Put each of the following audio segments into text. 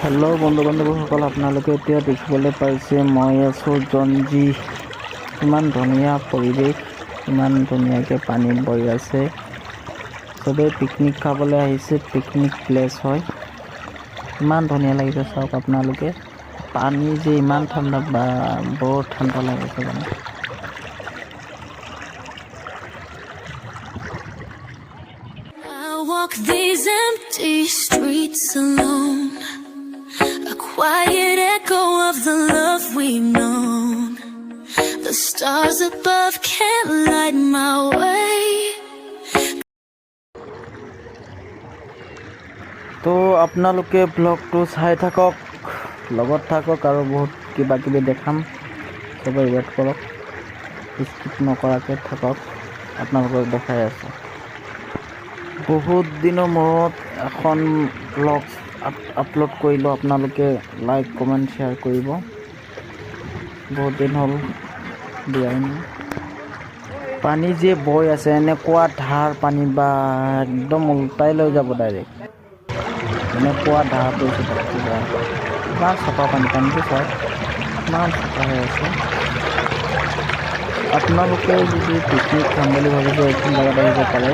Hello' বন্ধু বান্ধৱীসকল, আপোনালোকে এতিয়া দেখিবলৈ পাইছে মই আছোঁ জঞ্জি। ইমান ধুনীয়া পৰিৱেশ, ইমান ধুনীয়াকৈ পানী বৈ আছে। চবেই পিকনিক খাবলৈ আহিছে, পিকনিক প্লেচ হয়। ইমান ধুনীয়া লাগিছে চাওক আপোনালোকে। পানী যে ইমান ঠাণ্ডা, বা বৰ ঠাণ্ডা লাগিছে মানে। Walk these empty streets alone, a quiet echo of the love we've known. The stars above can't light my way. তো আপোনালোকে ব্লগটো চাই থাকক, লগত থাকক আৰু বহুত কিবা কিবি দেখাম। চবেই ৱেইট কৰক, স্কিপ নকৰাকৈ থাকক, আপোনালোকক দেখাই আছোঁ। বহুত দিনৰ মূৰত এখন ব্লগ আপলোড কৰিলোঁ, আপোনালোকে লাইক কমেণ্ট শ্বেয়াৰ কৰিব। বহুত দিন হ'ল দিয়াই নাই। পানী যে বৈ আছে, এনেকুৱা ধাৰ পানী, বা একদম উল্টাই লৈ যাব ডাইৰেক্ট। এনেকুৱা ধাৰ পৰিছে তাতকৈ বেয়া। ইমান চাফা পানীটো চাওক, ইমান চাফা হৈ আছে। আপোনালোকে যদি পিকনিক খাম বুলি ভাবিছে, এইখন জেগাত আহিব পাৰে।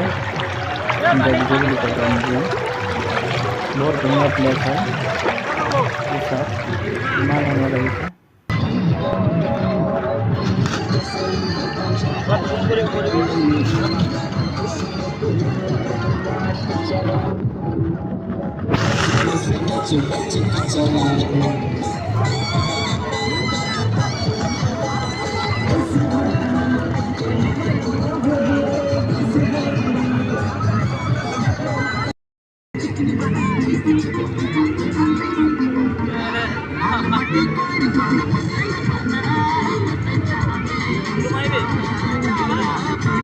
জঞ্জি বুলি কয়, জঞ্জি। বহুত ধুনীয়া প্লেচ হয়। চাওক ইমান ধুনীয়া লাগিছে।